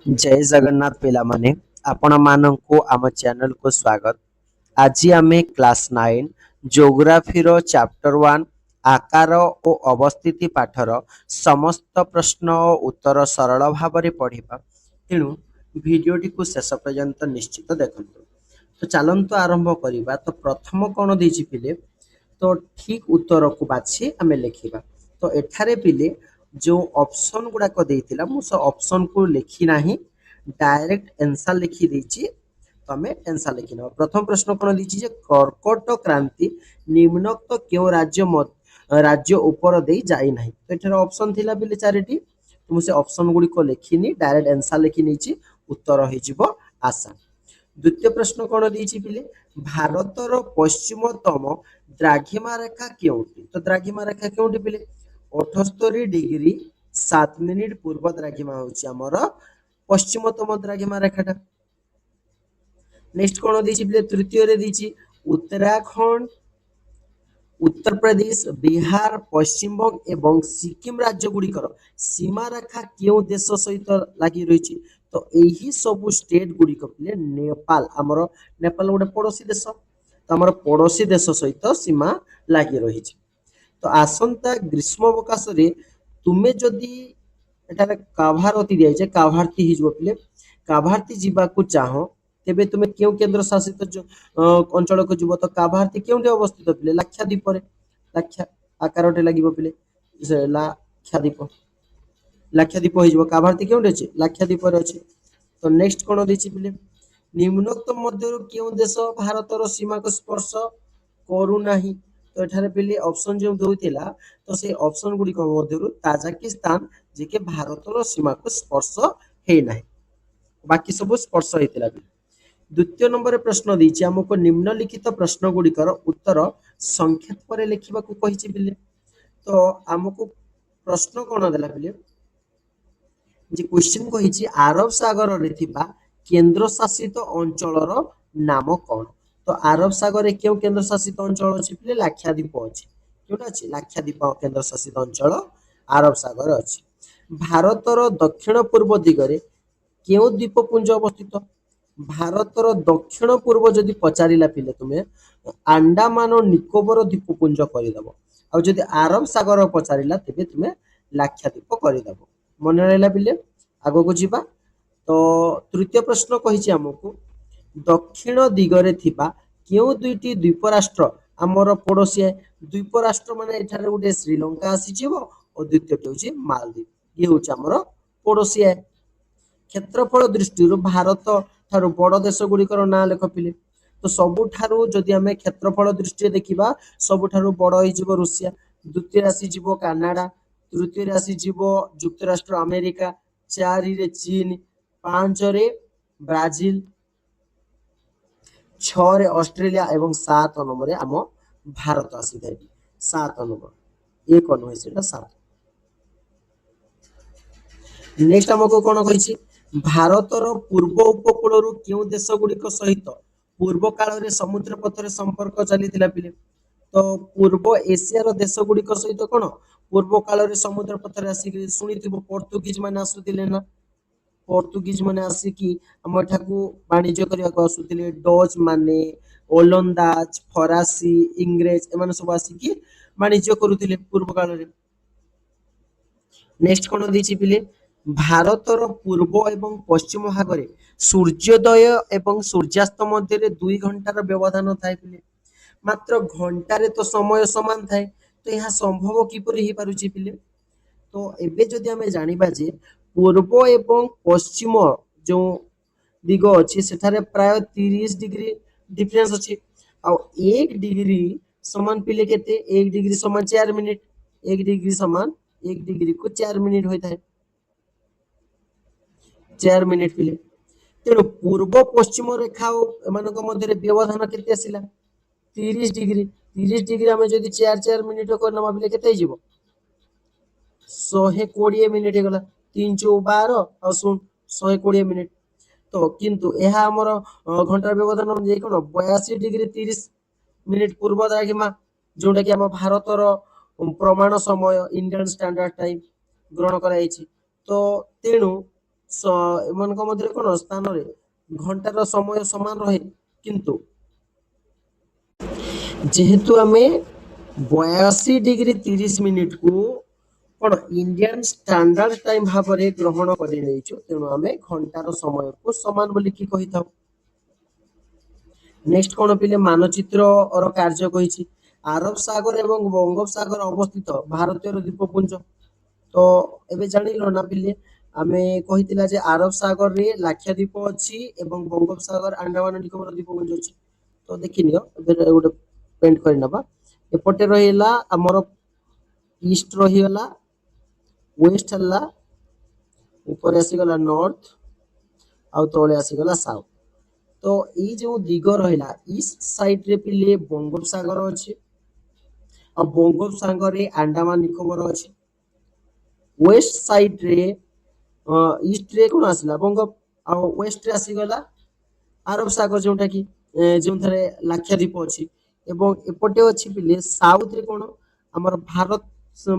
जय जगन्नाथ पिला माने आपण माननकु आम चैनल को स्वागत। आज आमे क्लास 9 ज्योग्राफी रो चैप्टर 1 आकार ओ अवस्थिति पाठर समस्त प्रश्न ओ उत्तर सरल भाବରେ पढ़िबा। तेणु भिडियोटी को शेष पर्यंत निश्चित देखंतु। तो चलंतु आरंभ करिबा। तो प्रथम कोन देछि पिले तो ठीक उत्तर को बाछि आमे लेखिबा। तो एठारे पिले जो ऑप्शन गुड़ाक देइतिला मु से ऑप्शन को लिखि नाही डायरेक्ट आंसर लिखि देछि। तमे आंसर लिखि न। प्रथम प्रश्न कोन देछि जे कर्कट क्रांति निम्नोक्त क्यों राज्य ऊपर देई जाई नाही। तो एठारे ऑप्शन थिला पिले चारिटी। तो मु से ऑप्शन गुडी को लिखिनी डायरेक्ट आंसर लिखि नेछि उत्तर होई जिवो आशा। द्वितीय प्रश्न कोन देछि पिले भारतर पश्चिमतम द्राघिमा रेखा केउटी। तो द्राघिमा रेखा केउटी पिले 78 डिग्री 7 मिनिट पूर्व द्राघिमा होछि हमर पश्चिमतम द्राघिमा रेखाटा। नेक्स्ट कोन देछि पिले तृतीय रे देछि उत्तराखंड उत्तर प्रदेश बिहार पश्चिम बंग एवं सिक्किम राज्य गुड़िकर सीमा रेखा क्यों देश सहित लगी रही। तो यही सब स्टेट गुड़िक पिले नेपाल आमर नेपाल गोटे पड़ोसी देश। तो आमर पड़ोसी देश सहित सीमा लगी रही। तो आसंता ग्रीष्म अवकाश रे तुमे जदि एटारे काभारती दिया काभारती हिजो पिले काभारती जीवाकू चाहो तेबे तुमे क्यों केंद्र शासित अंचल को जीव। तो काभारती केउंटे अवस्थित पिले लाक्षाद्वीप रे। लाक्षा आकारटे लागिबो पिले लाक्षाद्वीप लाक्षाद्वीप हिजो काभारती केउंटे अछि लाक्षाद्वीप रे अछि। तो नेक्स्ट कोन देछि पिले निम्नोक्त मध्यरु केउं देश भारतर सीमा को स्पर्श करू नाही। तो एठारे पिले ऑप्शन जो दोथिला तो से ऑप्शन गुडी को मध्यरु ताजिकिस्तान जे के भारतर सीमा को स्पर्श हे नाही बाकी सब स्पर्श हेतिला। द्वितीय नंबर प्रश्न दीची हमको निम्नलिखित प्रश्न गुड़िकर उत्तर संक्षेप रे लिखिबा को कहिछि बिले। तो हमको प्रश्न कोन देला बिले जे क्वेश्चन कहिछि अरब सागर रे थिबा केंद्र शासित अंचलर नाम कोन। तो अरब सागर रे केउ केंद्र शासित अंचल अछि बिले लाक्षाद्वीप अछि। केउटा अछि लाक्षाद्वीप केंद्र शासित अंचल अरब सागर अछि। भारतर दक्षिण पूर्व दिगरे केउ द्वीपपुंज अवस्थित। भारतर दक्षिण पूर्व जदि पचारिला पिले तुमे अंडमान और निकोबर द्वीपपुंज करिदबो। आ जदि अरब सागर पचारिला तेबे तुमे लाक्षाद्वीप करिदबो। मन रहला पिले आगो को जिबा। तो तृतीय प्रश्न कहिछि हमकु दक्षिण दिगरे थिबा केउ दुईटी द्वीप राष्ट्र हमर पड़ोसी द्वीप राष्ट्र माने एठारे उडे श्रीलंका आसी जिवो और द्वितीय होछि मालदीव। ये होछि हमर पड़ोसी क्षेत्रफल दृष्टि भारत ठारू बड़ देश गुड़िकर ना लेख पिले। तो सबुठारू जदि आमे क्षेत्रफल दृष्टि देखिबा सबुठारू बड़ होइजिवो रूसिया। द्वितीय राशि जीवो कनाडा। तृतीय राशि जीवो युक्तराष्ट्र अमेरिका। 4 रे चीन 5 रे ब्राजिल 6 रे ऑस्ट्रेलिया एवं 7 नंबर आम भारत आसी थाए। 7 नंबर 1 नुहे सेटा 7। नेक्स्ट हमको कोन कहिछि भारतर पूर्व उपकूल रु केउ देश गुड़िक सहित पूर्व काल रे समुद्र पथरे संपर्क चलीथिला पिले। तो पूर्व एशिया रो देश गुड़िक सहित कोन पूर्व काल रे समुद्र पथरे आसी सुनिथिबो पोर्तुगीज माने आसुथिले ना। पोर्तुगीज माने आसी कि हम एठाकू वाणिज्य करिया को आसुथिले। डच माने ओलंदाज फरासी इंग्रेज एमाने सब आसी कि वाणिज्य करूथिले पूर्व काल रे। नेक्स्ट कोन दिछि पिले भारतर पूर्व एवं पश्चिम भागरे सूर्योदय एवं सूर्यास्त मध्य 2 घंटार व्यवधान थाए पिले। मात्र घंटारे तो समय समान थाए। तो यह संभव किपरि ही पारुछि पिले। तो एबे जदि हमें जानिबा जे पूर्व एवं पश्चिम जो दिग अछि सेठारे प्राय 30 डिग्री डिफरेंस अछि। आ 1 डिग्री समान पिले केते 1 डिग्री समान 4 मिनिट। 1 डिग्री समान 1 डिग्री को 4 मिनिट होता है। 4 मिनिट पिले। तेणु पूर्व पश्चिम रेखा एमानक मध्य व्यवधान केते आसिला 30 डिग्री। 30 डिग्री आमे जदि 4 मिनिट को नमा पिले केते हिजिवो 120 मिनिट गला 3 चौ 12 और सुन 120 मिनिट। तो किंतु यह हमर घंटा व्यवधान अनुसार कोन 82 डिग्री 30 मिनिट पूर्व द्राघिमा जोटा कि हम भारतर प्रमाण समय इंडियन स्टैंडर्ड टाइम ग्रहण कराइछि। तो तेणु ଏମାନଙ୍କ ମଧ୍ୟରେ କଣ ସ୍ଥାନରେ ଘଣ୍ଟାର ସମୟ ସମାନ ରହେ, କିନ୍ତୁ ଯେହେତୁ ଆମେ 82 ଡିଗ୍ରୀ 30 ମିନିଟକୁ କଣ ଇଣ୍ଡିଆନ ଷ୍ଟାଣ୍ଡାର୍ଡ ଟାଇମ ଭାବରେ ଗ୍ରହଣ କରି ନେଇଛୁ, ତେଣୁ ଆମେ ଘଣ୍ଟାର ସମୟକୁ ସମାନ ବୋଲିକି କହିଥାଉ। ନେକ୍ସଟ କଣ ପିଲେ ମାନଚିତ୍ରର କାର୍ଯ୍ୟ କହିଛି। ଆରବ ସାଗର ଏବଂ ବଙ୍ଗୋପସାଗର ଅବସ୍ଥିତ ଭାରତୀୟ ଦ୍ୱୀପପୁଞ୍ଜ। ତ ଏବେ ଜାଣିଲ ନା ପିଲେ, ଆମେ କହିଥିଲା ଯେ ଆରବ ସାଗରରେ ଲାକ୍ଷାଦ୍ୱୀପ ଅଛି ଏବଂ ବଙ୍ଗୋପସାଗର ଆଣ୍ଡାମାନ ନିକୋବର ଦ୍ୱୀପପୁଞ୍ଜ ଅଛି। ତ ଦେଖିନିଅ ଏବେ ଗୋଟେ ପେଣ୍ଟ କରି ନବା। ଏପଟେ ରହିଲା ଆମର ଇଷ୍ଟ ରହିଗଲା, ୱେଷ୍ଟ ହେଲା, ଉପରେ ଆସିଗଲା ନର୍ଥ, ଆଉ ତଳେ ଆସିଗଲା ସାଉଥ। ତ ଏଇ ଯୋଉ ଦିଗ ରହିଲା ଇଷ୍ଟ ସାଇଡ ରେ ପିଲେ ବଙ୍ଗୋପସାଗର ଅଛି, ଆଉ ବଙ୍ଗୋପସାଗରରେ ଆଣ୍ଡାମାନ ନିକୋବର ଅଛି। ୱେଷ୍ଟ ସାଇଡ ରେ ଇଷ୍ଟ ରେ କଣ ଆସିଲା ବଙ୍ଗ, ଆଉ ୱେଷ୍ଟ ରେ ଆସିଗଲା ଆରବ ସାଗର, ଯୋଉଟା କି ଯେଉଁଠାରେ ଲାକ୍ଷାଦ୍ୱୀପ ଅଛି। ଏବଂ ଏପଟେ ଅଛି ପିଲେ ସାଉଥ ରେ କଣ ଆମର ଭାରତ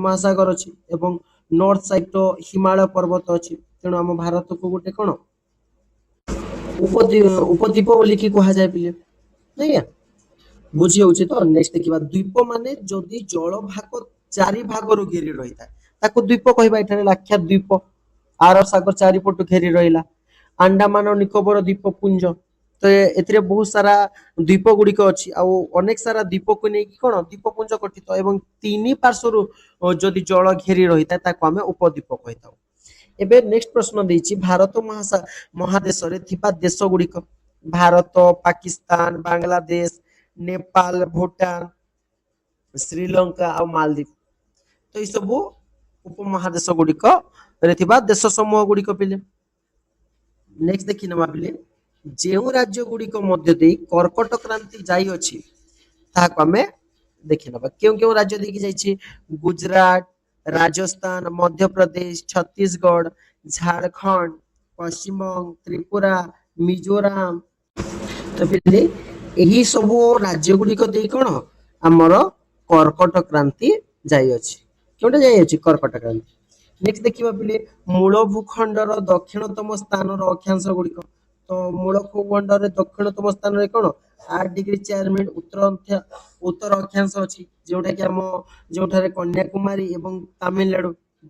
ମହାସାଗର ଅଛି ଏବଂ ନର୍ଥ ସାଇଡ ତ ହିମାଳୟ ପର୍ବତ ଅଛି। ତେଣୁ ଆମ ଭାରତକୁ ଗୋଟେ କଣ ଉପଦ୍ୱୀପ ବୋଲିକି କୁହାଯାଏ ପିଲେ, ଆଜ୍ଞା ବୁଝି ହଉଛି ତ। ନେକ୍ସଟ ଦେଖିବା ଦ୍ୱୀପ ମାନେ ଯଦି ଜଳ ଭାଗ ଚାରି ଭାଗରୁ ଘେରି ରହିଥାଏ ତାକୁ ଦ୍ୱୀପ କହିବା। ଏଠାରେ ଲାକ୍ଷାଦ୍ୱୀପ ଆରବ ସାଗର ଚାରିପଟୁ ଘେରି ରହିଲା, ଆଣ୍ଡାମାନ ନିକୋବର ଦ୍ୱୀପପୁଞ୍ଜ, ତ ଏଥିରେ ବହୁତ ସାରା ଦ୍ୱୀପ ଗୁଡିକ ଅଛି, ଆଉ ଅନେକ ସାରା ଦ୍ୱୀପକୁ ନେଇକି କଣ ଦ୍ୱୀପପୁଞ୍ଜ ଗଠିତ, ଏବଂ ତିନି ପାର୍ଶ୍ୱରୁ ଯଦି ଜଳ ଘେରି ରହିଥାଏ ତାକୁ ଆମେ ଉପଦ୍ୱୀପ କହିଥାଉ। ଏବେ ନେକ୍ସଟ ପ୍ରଶ୍ନ ଦେଇଛି ଭାରତ ମହାଦେଶରେ ଥିବା ଦେଶ ଗୁଡିକ। ଭାରତ, ପାକିସ୍ତାନ, ବାଂଲାଦେଶ, ନେପାଳ, ଭୁଟାନ, ଶ୍ରୀଲଙ୍କା ଆଉ ମାଲଦୀପ। ତ ଏଇ ସବୁ ଉପମହାଦେଶ ଗୁଡିକରେ ଥିବା ଦେଶ ସମୂହ ଗୁଡିକ ପିଲେ। ନେକ୍ସଟ ଦେଖି ନେବା ପିଲେ, ଯେଉଁ ରାଜ୍ୟ ଗୁଡିକ ମଧ୍ୟ ଦେଇ କର୍କଟ କ୍ରାନ୍ତି ଯାଇଅଛି ତାହାକୁ ଆମେ ଦେଖି ନେବା। କେଉଁ କେଉଁ ରାଜ୍ୟ ଦେଇକି ଯାଇଛି? ଗୁଜରାଟ, ରାଜସ୍ଥାନ, ମଧ୍ୟପ୍ରଦେଶ, ଛତିଶଗଡ଼, ଝାଡଖଣ୍ଡ, ପଶ୍ଚିମବଙ୍ଗ, ତ୍ରିପୁରା, ମିଜୋରାମ। ତ ପିଲେ ଏହି ସବୁ ରାଜ୍ୟ ଗୁଡିକ ଦେଇ କଣ ଆମର କର୍କଟ କ୍ରାନ୍ତି ଯାଇଅଛି। କେଉଁଟା ଯାଇଅଛି? କର୍କଟ କ୍ରାନ୍ତି। ନେକ୍ସଟ ଦେଖିବା ପିଲେ ମୂଳ ଭୂଖଣ୍ଡର ଦକ୍ଷିଣତମ ସ୍ଥାନର ଅକ୍ଷାଂଶ ଗୁଡିକ। ତ ମୂଳ ଭୂଖଣ୍ଡରେ ଦକ୍ଷିଣତମ ସ୍ଥାନରେ କଣ 8 ଡିଗ୍ରୀ 4 ମିନିଟ ଉତ୍ତର ଅକ୍ଷାଂଶ ଅଛି, ଯୋଉଟା କି ଆମ ଯୋଉଠାରେ କନ୍ୟାକୁମାରୀ ଏବଂ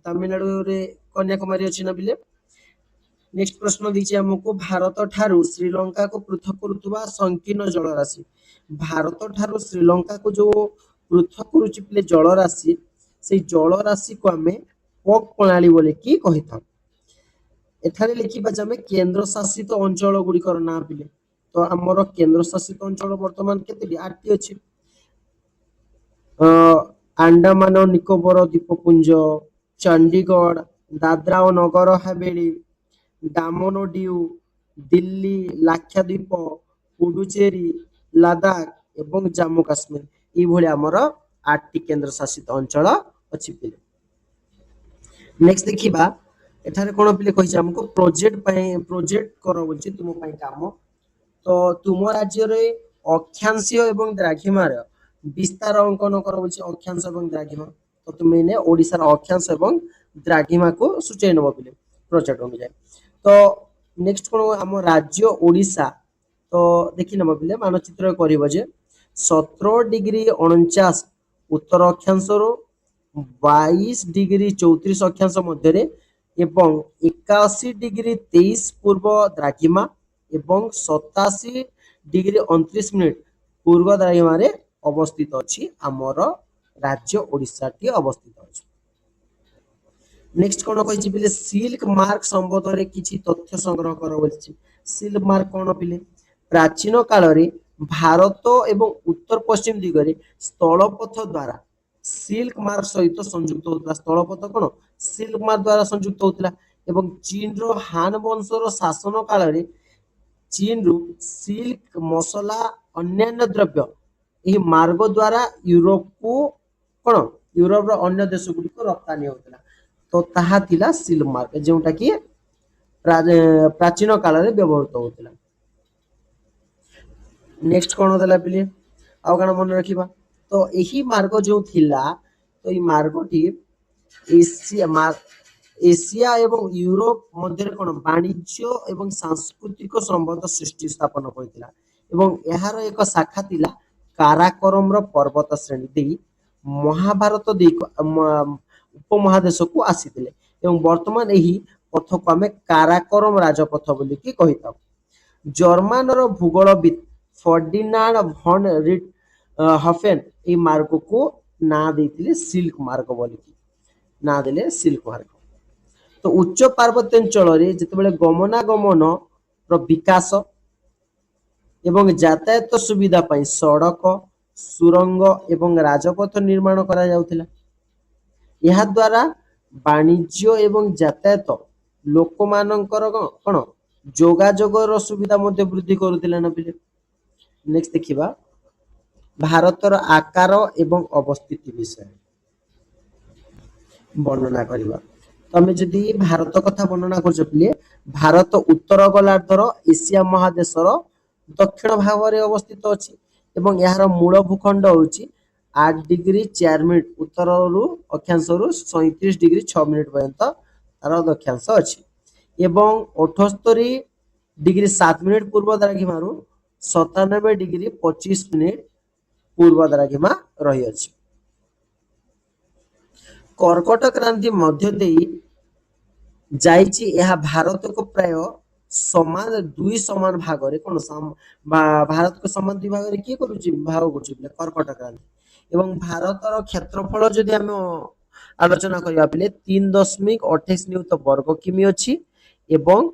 ତାମିଲନାଡୁରେ କନ୍ୟାକୁମାରୀ ଅଛି ନା ପିଲେ। ନେକ୍ସଟ ପ୍ରଶ୍ନ ଦେଇଛି ଆମକୁ ଭାରତ ଠାରୁ ଶ୍ରୀଲଙ୍କାକୁ ପୃଥକ କରୁଥିବା ସଂକୀର୍ଣ୍ଣ ଜଳରାଶି। ଭାରତ ଠାରୁ ଶ୍ରୀଲଙ୍କାକୁ ଯୋଉ ପୃଥକ କରୁଛି ପିଲେ ଜଳରାଶି, ସେଇ ଜଳରାଶିକୁ ଆମେ ପକ୍ ପ୍ରଣାଳୀ ବୋଲିକି କହିଥାଉ। ଏଠାରେ ଲେଖିବା ଯେ ଆମେ କେନ୍ଦ୍ର ଶାସିତ ଅଞ୍ଚଳ ଗୁଡିକର ନାଁ ପିଲେ। ତ ଆମର କେନ୍ଦ୍ର ଶାସିତ ଅଞ୍ଚଳ ବର୍ତ୍ତମାନ କେତେଟି? 8ଟି ଅଛି। ଆଣ୍ଡାମାନ ନିକୋବର ଦ୍ୱୀପପୁଞ୍ଜ, ଚଣ୍ଡିଗଡ଼, ଦାଦ୍ରା ଓ ନଗର ହାବେଳୀ, ଡାମନ ଓ ଡିଉ, ଦିଲ୍ଲୀ, ଲାକ୍ଷାଦ୍ୱୀପ, ପୁଡୁଚେରୀ, ଲାଦାଖ ଏବଂ ଜାମ୍ମୁ କାଶ୍ମୀର। ଏଇଭଳି ଆମର 8ଟି କେନ୍ଦ୍ର ଶାସିତ ଅଞ୍ଚଳ ଅଛି ପିଲେ। ନେକ୍ସଟ ଦେଖିବା ଏଠାରେ କଣ ପିଲେ କହିଛି ଆମକୁ ପ୍ରୋଜେକ୍ଟ କର ବୋଲି ତୁମ ପାଇଁ କାମ। ତ ତୁମ ରାଜ୍ୟରେ ଅକ୍ଷାଂଶୀୟ ଏବଂ ଦ୍ରାଘିମାର ବିସ୍ତାର ଅଙ୍କନ କର ବୋଲି ଅକ୍ଷାଂଶ ଏବଂ ଦ୍ରାଘିମା। ତ ତୁମେ ଏଇନେ ଓଡିଶାର ଅକ୍ଷାଂଶ ଏବଂ ଦ୍ରାଘିମାକୁ ସୂଚାଇ ନେବ ପିଲେ ପ୍ରୋଜେକ୍ଟ ଅନୁଯାୟୀ। ତ ନେକ୍ସଟ କଣ ଆମ ରାଜ୍ୟ ଓଡିଶା। ତ ଦେଖି ନେବ ପିଲେ ମାନଚିତ୍ର କରିବ ଯେ 17 ଡିଗ୍ରୀ 49 ଉତ୍ତର ଅକ୍ଷାଂଶରୁ 22 ଡିଗ୍ରୀ 34 ଅକ୍ଷାଂଶ ମଧ୍ୟରେ ଏବଂ 81 ଡିଗ୍ରୀ 23 ପୂର୍ବ ଦ୍ରାଘିମା ଏବଂ 87 ଡିଗ୍ରୀ 29 ମିନିଟ ପୂର୍ବ ଦ୍ରାଘିମାରେ ଅବସ୍ଥିତ ଅଛି ଆମର ରାଜ୍ୟ ଓଡିଶାଟି ଅବସ୍ଥିତ ଅଛି। ନେକ୍ସଟ କଣ କହିଛି ପିଲେ ସିଲ୍କ ମାର୍କ ସମ୍ବନ୍ଧରେ କିଛି ତଥ୍ୟ ସଂଗ୍ରହ କର ବୋଲିଛି। ସିଲ୍କ ମାର୍କ କଣ ପିଲେ? ପ୍ରାଚୀନ କାଳରେ ଭାରତ ଏବଂ ଉତ୍ତର ପଶ୍ଚିମ ଦିଗରେ ସ୍ଥଳପଥ ଦ୍ଵାରା ସିଲ୍କ ମାର୍କ ସହିତ ସଂଯୁକ୍ତ ହଉଥିଲା। ସ୍ଥଳପଥ କଣ ସିଲ୍କ ମାର୍କ ଦ୍ଵାରା ସଂଯୁକ୍ତ ହଉଥିଲା। ଏବଂ ଚୀନର ହାନ ବଂଶର ଶାସନ କାଳରେ ଚୀନରୁ ସିଲ୍କ ମସଲା ଅନ୍ୟାନ୍ୟ ଦ୍ରବ୍ୟ ଏହି ମାର୍ଗ ଦ୍ଵାରା ୟୁରୋପକୁ କଣ ୟୁରୋପର ଅନ୍ୟ ଦେଶ ଗୁଡିକୁ ରପ୍ତାନି ହଉଥିଲା। ତ ତାହା ଥିଲା ସିଲ୍କ ମାର୍କ, ଯୋଉଟା କି ପ୍ରାଚୀନ କାଳରେ ବ୍ୟବହୃତ ହଉଥିଲା। ନେକ୍ସଟ କଣ ଦେଲା ପିଲେ ଆଉ କଣ ମନେ ରଖିବା। ତ ଏହି ମାର୍ଗ ଯୋଉ ଥିଲା, ତ ଏଇ ମାର୍ଗଟି एशिया एवं यूरोप मध्य कौन वाणिज्य एवं सांस्कृतिक संबंध सृष्टि स्थापन करथिला एवं एहार एक शाखा थिला काराकोरम रो पर्वत श्रेणी देई महाभारत देई उपमहादेश को आसीथिले एवं वर्तमान एही पथ को आमे काराकोरम राजपथ बोली कि कहिताउ जर्मान रो भूगोलविद फर्डिनांड भन रिट हफेन ए मार्ग को ना देथिले सिल्क मार्ग बोली कि ना देले सिल्क मार्ग तो उच्च पार्वत्य अंचल जितेबाला गमनागमन विकास एवं यातायात सुविधा पाई सड़क सुरंग एवं राजपथ निर्माण करा जाउथिला यहा द्वारा वाणिज्य एवं यातायात लोक मानकर कोन जोगाजोगर सुविधा मध्ये वृद्धि करुथिला ना पिले नेक्स्ट देखिबा भारतर आकार एवं अवस्थिति विषय वर्णना करवा तमे जदि भारत कथा वर्णना करछ पिले भारत उत्तर गोलार्धर एशिया महादेशर दक्षिण भाग रे अवस्थित अछि एवं यार मूल भूखंड होछि 8 डिग्री 4 मिनिट उत्तर रु अक्षांश रु 37 डिग्री 6 मिनिट पर्यंत तार दक्षांश अछि एवं 78 डिग्री 7 मिनिट पूर्व द्राघिमारु 97 डिग्री 25 मिनिट पूर्व द्राघिमा रही अछि कर्कट क्रांति मध्य देई जाइछि यह भारत को प्राय समान दुई समान भाग रे कोन भारत को समान दुई भाग रे की करूछि भाग करूछि कर्कट क्रांति एवं भारतर क्षेत्रफल जदि हम आलोचना करिया पिले 3.28 नियुत वर्ग किमी अछि एवं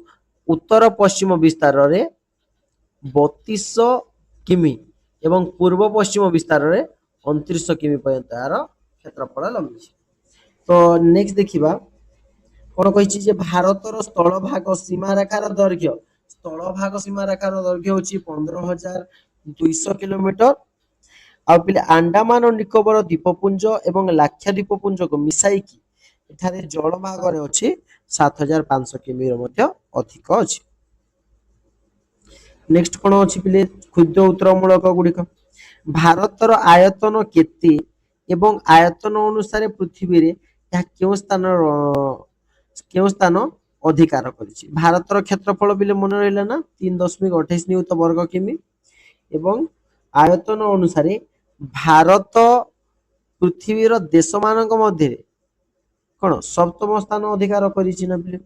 उत्तर पश्चिम विस्तार रे 3200 किमी एवं पूर्व पश्चिम विस्तार रे 2900 किमी पर्यंत यार क्षेत्रफल लंबी तो नेक्स्ट देखिबा कोन कहिछि जे भारतर स्थल भाग सीमा रेखार दैर्घ्य स्थल भाग सीमा रेखार दैर्घ्य होछि 15200 किलोमीटर आ पिले अंडमान और निकोबर द्वीपपुंज एवं लाक्षाद्वीपपुंज को मिसाई की एठारे जल भाग रे अछि 7500 किमी रो मध्ये अधिक अछि नेक्स्ट कोन अछि पिले क्षुद्र उत्तरमूलक गुडिक भारतर आयतन केते एवं आयतन अनुसार पृथ्वी रे या केउ स्थान अधिकार करिछि भारतर क्षेत्रफल बिले मन रहिला ना 3.28 नियुत वर्ग किमी एवं आयतन अनुसार भारत पृथ्वी रो देश मानक मध्य कोन सप्तम स्थान अधिकार करिछि ना बिले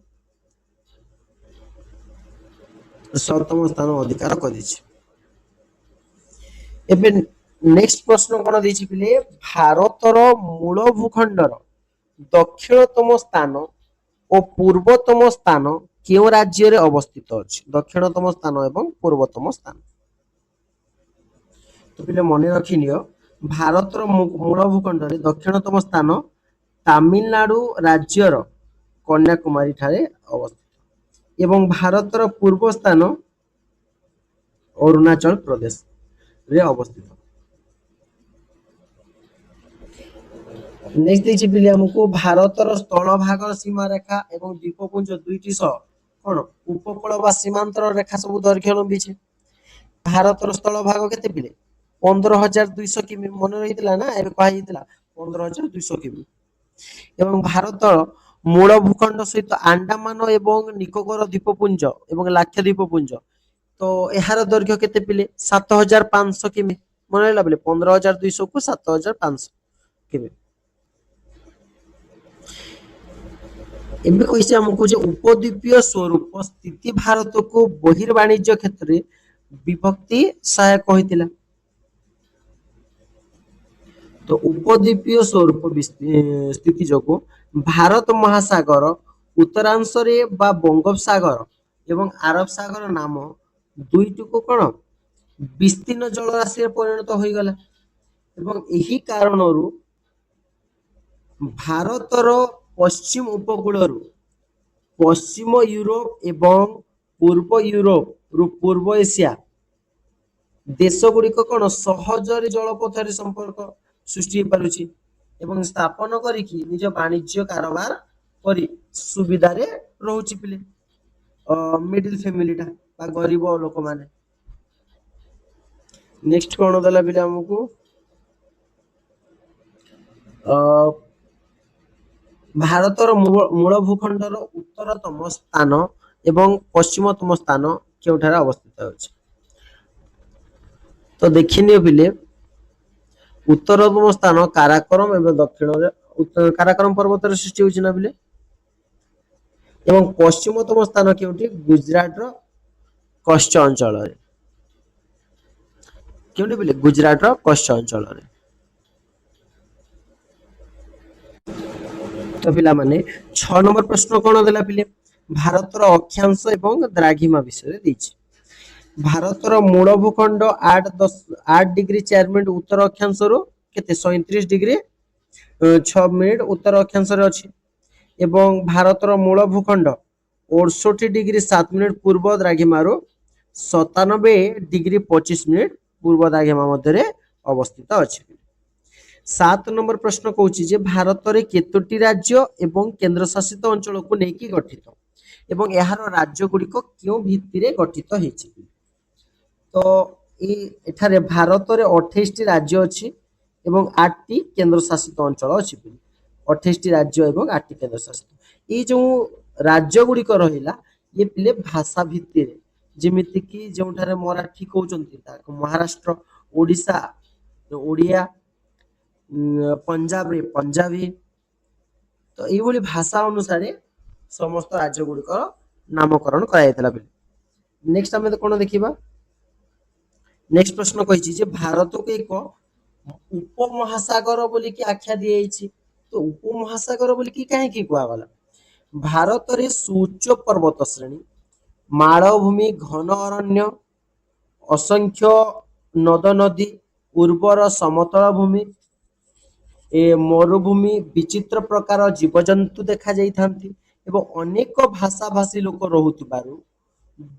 सप्तम स्थान अधिकार करिछि एबे नेक्स्ट प्रश्न कोन दैछि पिले भारतर मूल भूखंडर दक्षिणतम स्थान और पूर्वतम स्थान केउ राज्य रे अवस्थित अछि दक्षिणतम स्थान एवं पूर्वतम स्थान तो पिले मने रखिनियो भारतर मूल भूखंड रे दक्षिणतम स्थान तमिलनाडु राज्यर कन्याकुमारी ठारे अवस्थित एवं भारतर पूर्व स्थान अरुणाचल प्रदेश रे अवस्थित नेक्स्ट देखि पिले हमको भारतर स्थल भाग सीमा रेखा एवं द्वीपपुंज दुईटी सह कोन उपकूल बा सीमांतर रेखा सब दैर्घ्य लंबी छे भारतर स्थल भाग केते पिले 15200 किमी मन रहितला ना एबे कहा हितला 15200 किमी एवं भारतर मूल भूखंड सहित अंडमान एवं निकोबर द्वीपपुंज एवं लाक्षाद्वीपपुंज तो एहार दैर्घ्य केते पिले 7500 किमी मन रहिला बेले 15200 को 7500 किमी एबे कहिसे हमको जे उपद्वीपीय स्वरूप स्थिति भारत को बहिर्वाणिज्य क्षेत्र रे विभक्ति सहायक होइतिला तो उपद्वीपीय स्वरूप स्थिति जोगो भारत महासागर उत्तरांश रे बा बंगोपसागर एवं अरब सागर नाम दुईटी को कोन विस्तीर्ण जल राशि रे परिणत होई गला एवं एही कारणरू भारतर पश्चिम उपकूल पश्चिम यूरोप एवं पूर्व यूरोप रु पूर्व एशिया देश गुड़िक कौन सहजरे जलपथ संपर्क सृष्टि पारुछि एवं स्थापन करिकि निज वाणिज्य कारोबार करी सुविधा रे रहउछि पिले मिडिल फैमिली टा बा गरीब लोक माने नेक्स्ट कोन दला बिले हमकु ଭାରତର ମୂଳ ଭୂଖଣ୍ଡର ଉତ୍ତରତମ ସ୍ଥାନ ଏବଂ ପଶ୍ଚିମତମ ସ୍ଥାନ କେଉଁଠାରେ ଅବସ୍ଥିତ ହେଉଛି? ତ ଦେଖିନିଅ ପିଲେ, ଉତ୍ତରତମ ସ୍ଥାନ କାରାକୋରମ ଏବଂ ଦକ୍ଷିଣରେ କାରାକୋରମ ପର୍ବତରେ ସୃଷ୍ଟି ହେଉଛି ନା ପିଲେ, ଏବଂ ପଶ୍ଚିମତମ ସ୍ଥାନ କେଉଁଠି? ଗୁଜରାଟର କଚ୍ଛ ଅଞ୍ଚଳରେ। କେଉଁଠି ପିଲେ? ଗୁଜରାଟର କଚ୍ଛ ଅଞ୍ଚଳରେ। ତ ପିଲାମାନେ 6 ନମ୍ବର ପ୍ରଶ୍ନ କଣ ଦେଲା ପିଲେ? ଭାରତର ଅକ୍ଷାଂଶ ଏବଂ ଦ୍ରାଘିମା ବିଷୟରେ ଦେଇଛି। ଭାରତର ମୂଳ ଭୂଖଣ୍ଡ 8 ଡିଗ୍ରୀ 4 ମିନିଟ୍ ଉତ୍ତର ଅକ୍ଷାଂଶରୁ କେତେ 37 ଡିଗ୍ରୀ 6 ମିନିଟ୍ ଉତ୍ତର ଅକ୍ଷାଂଶରେ ଅଛି, ଏବଂ ଭାରତର ମୂଳ ଭୂଖଣ୍ଡ 68 ଡିଗ୍ରୀ 7 ମିନିଟ୍ ପୂର୍ବ ଦ୍ରାଘିମାରୁ 97 ଡିଗ୍ରୀ 25 ମିନିଟ୍ ପୂର୍ବ ଦ୍ରାଘିମା ମଧ୍ୟରେ ଅବସ୍ଥିତ ଅଛି। 7 ନମ୍ବର ପ୍ରଶ୍ନ କହୁଛି ଯେ ଭାରତରେ କେତୋଟି ରାଜ୍ୟ ଏବଂ କେନ୍ଦ୍ରଶାସିତ ଅଞ୍ଚଳକୁ ନେଇକି ଗଠିତ ଏବଂ ଏହାର ରାଜ୍ୟ ଗୁଡିକ କେଉଁ ଭିତ୍ତିରେ ଗଠିତ ହେଇଛି? ତ ଏଠାରେ ଭାରତରେ 28ଟି ରାଜ୍ୟ ଅଛି ଏବଂ 8ଟି କେନ୍ଦ୍ରଶାସିତ ଅଞ୍ଚଳ ଅଛି। 28ଟି ରାଜ୍ୟ ଏବଂ 8ଟି କେନ୍ଦ୍ରଶାସିତ। ଏଇ ଯୋଉ ରାଜ୍ୟ ଗୁଡିକ ରହିଲା ଇଏ ପିଲେ ଭାଷା ଭିତ୍ତିରେ, ଯେମିତିକି ଯେଉଁଠାରେ ମରାଠୀ କହୁଛନ୍ତି ତାକୁ ମହାରାଷ୍ଟ୍ର, ଓଡ଼ିଶା ଓଡ଼ିଆ, ପଞ୍ଜାବରେ ପଞ୍ଜାବୀ, ତ ଏଇଭଳି ଭାଷା ଅନୁସାରେ ସମସ୍ତ ରାଜ୍ୟ ଗୁଡିକର ନାମକରଣ କରାଯାଇଥିଲା। ନେକ୍ସଟ ଆମେ କଣ ଦେଖିବା? ନେକ୍ସଟ ପ୍ରଶ୍ନ କହିଛି ଯେ ଭାରତକୁ ଏକ ଉପମହାସାଗର ବୋଲିକି ଆଖ୍ୟା ଦିଆଯାଇଛି। ତ ଉପମହାସାଗର ବୋଲିକି କାହିଁକି କୁହାଗଲା? ଭାରତରେ ସୁଉଚ୍ଚ ପର୍ବତ ଶ୍ରେଣୀ, ମାଳଭୂମି, ଘନ ଅରଣ୍ୟ, ଅସଂଖ୍ୟ ନଦ ନଦୀ, ଉର୍ବର ସମତଳ ଭୂମି, ମରୁଭୂମି, ବିଚିତ୍ର ପ୍ରକାର ଜୀବଜନ୍ତୁ ଦେଖାଯାଇଥାନ୍ତି ଏବଂ ଅନେକ ଭାଷାଭାଷୀ ଲୋକ ରହୁଥିବାରୁ,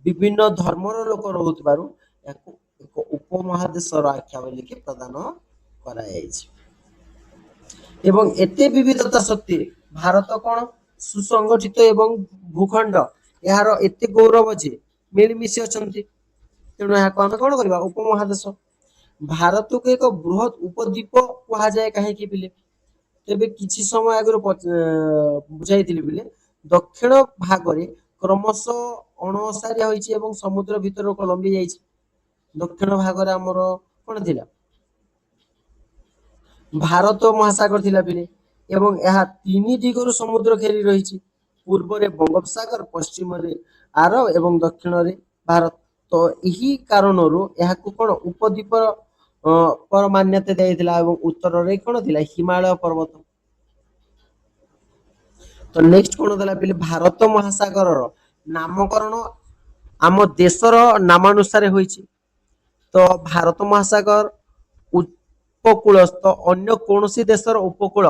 ବିଭିନ୍ନ ଧର୍ମର ଲୋକ ରହୁଥିବାରୁ ଏହାକୁ ଏକ ଉପମହାଦେଶର ଆଖ୍ୟା ବୋଲିକି ପ୍ରଦାନ କରାଯାଇଛି। ଏବଂ ଏତେ ବିବିଧତା ସତ୍ତ୍ୱେ ଭାରତ କଣ ସୁସଂଗଠିତ ଏବଂ ଭୂଖଣ୍ଡ ଏହାର ଏତେ ଗୌରବ ଯେ ମିଳିମିଶି ଅଛନ୍ତି, ତେଣୁ ଏହାକୁ ଆମେ କଣ କରିବା? ଉପମହାଦେଶ। ଭାରତକୁ ଏକ ବୃହତ ଉପଦ୍ୱୀପ କୁହାଯାଏ କାହିଁକି ପିଲେ? ତେବେ କିଛି ସମୟ ଆଗରୁ ବୁଝାଇଥିଲି ପିଲେ, ଦକ୍ଷିଣ ଭାଗରେ କ୍ରମଶଃ ଅଣଓସାରିଆ ହୋଇଛି ଏବଂ ସମୁଦ୍ର ଭିତରକୁ ଲମ୍ବି ଯାଇଛି। ଦକ୍ଷିଣ ଭାଗରେ ଆମର କଣ ଥିଲା? ଭାରତ ମହାସାଗର ଥିଲା ପିଲେ, ଏବଂ ଏହା 3 ଦିଗରୁ ସମୁଦ୍ର ଘେରି ରହିଛି। ପୂର୍ବରେ ବଙ୍ଗୋପସାଗର, ପଶ୍ଚିମରେ ଆରବ ଏବଂ ଦକ୍ଷିଣରେ ଭାରତ। ତ ଏହି କାରଣରୁ ଏହାକୁ କଣ ଉପଦ୍ୱୀପ ପର ମାନ୍ୟତା ଦିଆଯାଇଥିଲା ଏବଂ ଉତ୍ତରରେ କଣ ଥିଲା? ହିମାଳୟ ପର୍ବତ। ତ ନେକ୍ସଟ କଣ ଦେଲା ପିଲେ? ଭାରତ ମହାସାଗରର ନାମକରଣ ଆମ ଦେଶର ନାମାନୁସାରେ ହୋଇଛି। ତ ଭାରତ ମହାସାଗର ଉପକୂଳସ୍ଥ ଅନ୍ୟ କୌଣସି ଦେଶର ଉପକୂଳ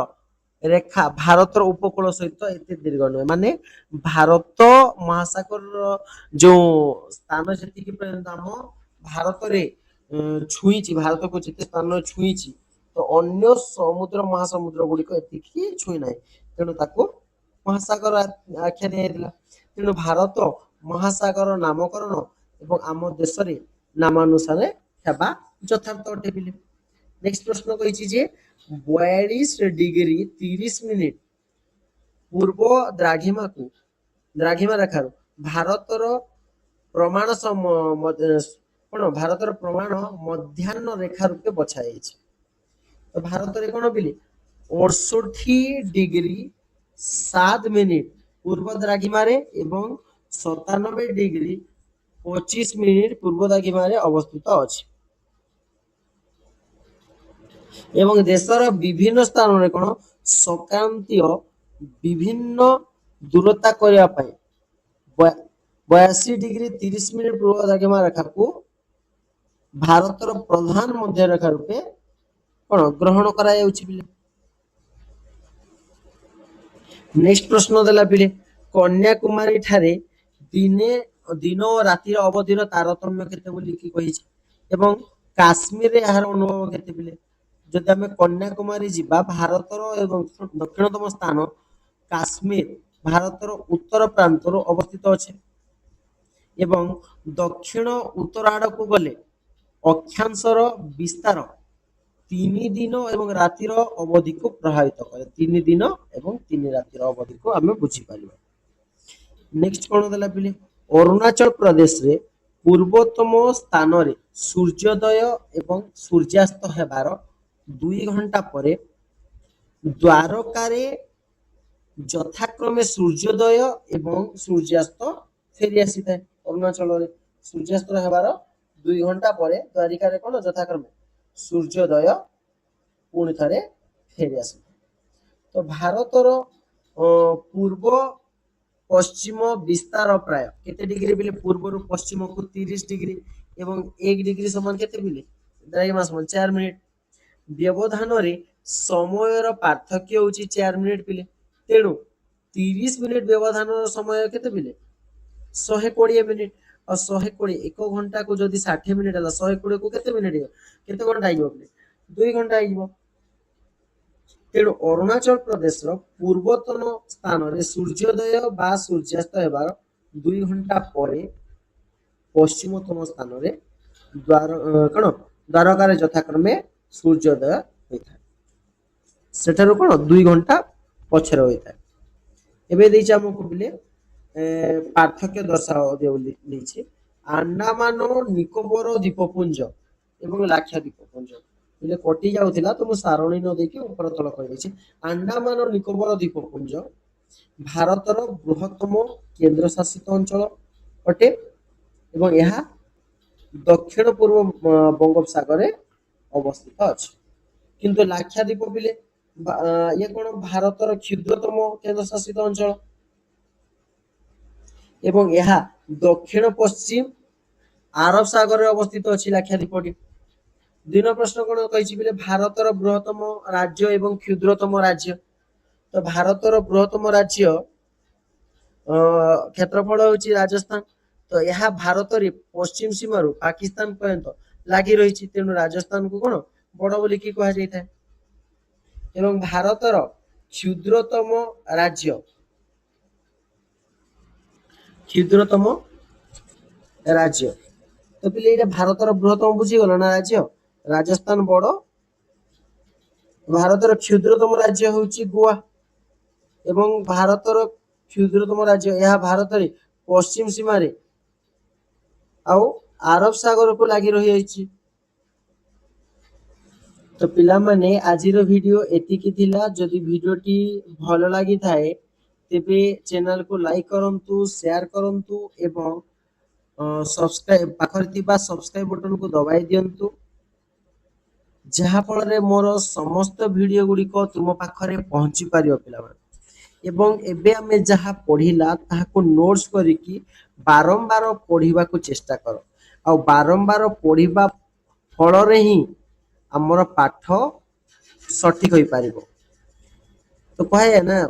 ରେଖା ଭାରତର ଉପକୂଳ ସହିତ ଏତେ ଦୀର୍ଘ ନୁହେଁ। ମାନେ ଭାରତ ମହାସାଗରର ଯୋଉ ସ୍ଥାନ ଯେତିକି ପର୍ଯ୍ୟନ୍ତ ଆମ ଭାରତରେ ଛୁଇଁଛି, ଭାରତକୁ ଯେତେ ସ୍ଥାନ ଛୁଇଁଛି, ତ ଅନ୍ୟ ସମୁଦ୍ର ମହାସମୁଦ୍ର ଗୁଡିକ ଏତିକି ଛୁଇଁ ନାହିଁ, ତେଣୁ ତାକୁ ମହାସାଗର ଆଖ୍ୟା ଦିଆଯାଇଥିଲା। ତେଣୁ ଭାରତ ମହାସାଗର ନାମକରଣ ଏବଂ ଆମ ଦେଶରେ ନାମାନୁସାରେ ହେବା ଯଥାର୍ଥ ଅଟେ ବୋଲି। ନେକ୍ସଟ ପ୍ରଶ୍ନ କହିଛି ଯେ 42 ଡିଗ୍ରୀ 30 ମିନିଟ୍ ପୂର୍ବ ଦ୍ରାଘିମା ରେଖାରୁ ଭାରତର ପ୍ରମାଣ କଣ? ଭାରତର ପ୍ରମାଣ ମଧ୍ୟାହ୍ନ ରେଖା ରୂପେ ବଛାଯାଇଛି। ତ ଭାରତରେ କଣ ପିଲେ? 68 ଡିଗ୍ରୀ 7 ମିନିଟ୍ ପୂର୍ବ ଦ୍ରାଘିମାରେ ଏବଂ 97 ଡିଗ୍ରୀ 25 ମିନିଟ୍ ପୂର୍ବ ଦ୍ରାଘିମାରେ ଅବସ୍ଥିତ ଅଛି। ଏବଂ ଦେଶର ବିଭିନ୍ନ ସ୍ଥାନରେ କଣ ସଂକ୍ରାନ୍ତୀୟ ବିଭିନ୍ନ ଦୂରତା କରିବା ପାଇଁ 82 ଡିଗ୍ରୀ 30 ମିନିଟ୍ ପୂର୍ବ ଦ୍ରାଘିମା ରେଖାକୁ ଭାରତର ପ୍ରଧାନ ମଧ୍ୟରେଖା ରୂପେ କଣ ଗ୍ରହଣ କରାଯାଉଛି ପିଲେ। ନେକ୍ସଟ ପ୍ରଶ୍ନ ଦେଲା ପିଲେ, କନ୍ୟାକୁମାରୀ ଠାରେ ଦିନ ଓ ରାତିର ଅବଧିର ତାରତମ୍ୟ କେତେ ବୋଲିକି କହିଛି ଏବଂ କାଶ୍ମୀରରେ ଏହାର ଅନୁଭବ କେତେ ପିଲେ? ଯଦି ଆମେ କନ୍ୟାକୁମାରୀ ଯିବା, ଭାରତର ଏବଂ ଦକ୍ଷିଣତମ ସ୍ଥାନ କାଶ୍ମୀର ଭାରତର ଉତ୍ତର ପ୍ରାନ୍ତରୁ ଅବସ୍ଥିତ ଅଛି ଏବଂ ଦକ୍ଷିଣ ଉତ୍ତର ଆଡକୁ ଗଲେ ଅକ୍ଷାଂଶର ବିସ୍ତାର तीन दिन एवं रातिर अवधि को प्रभावित करे 3 दिन एवं 3 रातिर अवधि को आम बुझीपर। नेक्स्ट कौन देला पिले अरुणाचल प्रदेश रे पूर्वतम स्थान रे सूर्योदय एवं सूर्यास्त हेबार 2 घंटा परे द्वारकारे यथाक्रमे सूर्योदय एवं सूर्यास्त फेरी आसी था। अरुणाचल रे सूर्यास्त हेबार 2 घंटा परे द्वारिका रे कोन यथाक्रमे सूर्योदय पुणी थे फेरी आसी। तो भारतर पूर्व पश्चिम विस्तार प्राय केते डिग्री बिले पूर्व पश्चिम को 30 डिग्री एवं 1 डिग्री समान केते बिले द्रव्यमान समान 4 मिनिट। व्यवधान रे समयर पार्थक्य होची 4 मिनिट बिले तेणु 30 मिनिट व्यवधान समय केते बिले 120 मिनिट और 120 1 घंटा को जदि 60 मिनिट हला 120 को केते मिनिट केते घंटा आइबो बिले 2 घंटा आइबो। तेणु अरुणाचल प्रदेश पूर्वतन स्थान रे सूर्योदय बा सूर्यास्त हेबार 2 घंटा परे पश्चिमतम स्थान रे द्वारकार यथाक्रमे सूर्योदय होता है सेठारु कोन 2 घंटा पछरे होता है। एबे देइछ हमको बिले पार्थक्य दर्शाओ देछि अंडमान निकोबर द्वीपपुंज एवं लाक्षाद्वीप द्वीपपुंज बिले कटि जाउथिला तो मु सारणी न देखि ऊपर तल कर देछि। अंडमान निकोबर द्वीपपुंज भारतर बृहत्तम केंद्र शासित अंचल अटे एवं यह दक्षिण पूर्व बंगोपसागर अवस्थित अछि। किंतु लाक्षाद्वीप बिले ये कोन भारतर क्षुद्रतम केंद्र शासित अंचल एवं यह दक्षिण पश्चिम आरब सागर अवस्थित अछि लाक्षाद्वीपटी। दिन प्रश्न कोन कहिछि बिले भारतर बृहत्तम राज्य एवं क्षुद्रतम राज्य। तो भारतर बृहत्तम राज्य क्षेत्रफल होछि राजस्थान। तो यह भारत रे पश्चिम सीमा रु पाकिस्तान पर्यंत लागि रहिछि तेनु राजस्थान को कोन बड़ बोली की कहा जाय था। एवं भारतर क्षुद्रतम राज्य तो पिले एटा भारतर बृहत्तम बुझी गलो ना राज्य राजस्थान बड़ भारतर क्षुद्रतम राज्य होछि गोवा एवं भारतर क्षुद्रतम राज्य यह भारत रे पश्चिम सीमा रे आउ आरब सागर को लागि रही अछि। तो पिला माने आजिर वीडियो एतिकी थिला जदि वीडियोटी भलो लागि थाए तेबे चैनल को लाइक करंतु शेयर करंतु एवं सब्सक्राइब पाखरे थिबा सब्सक्राइब बटन को दबाई दियंतु जहा फल रे मोर समस्त वीडियो गुडी को तुम पाखरे पहुंची पारियो पिला माने। एवं एबे हमें जहा पढ़िला ताहाको नोट्स करिकी बारंबार पढ़िबा को चेष्टा करो आ बारंबार पढ़िबा फल रे ही हमर पाठ सठिक होई पारिबो। तो कहे ना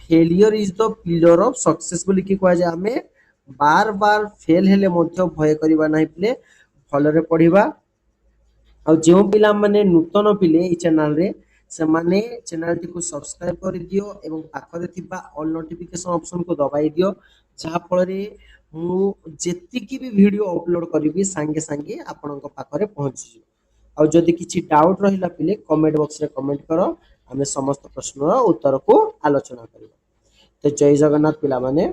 failure is the pillar of success बोली की कह जाय हमें बार बार फेल हेले मध्य भय करिबा नाही पिले फल रे पढ़िबा। आ जो पिला माने नूतन पिले ई चैनल रे से माने चैनल टी को सब्सक्राइब कर दियो एवं पाखरे थिबा ऑल नोटिफिकेशन ऑप्शन को दबाई दियो जहा फल रे मु जेतिकी भी वीडियो अपलोड करिवि संगे संगे आपनक पाखरे पहुंची। और जदि किछि डाउट रहिला पिले कमेंट बॉक्स रे कमेंट करो हमें समस्त प्रश्नर उत्तर को आलोचना करिबा। तो जय जगन्नाथ पिला माने।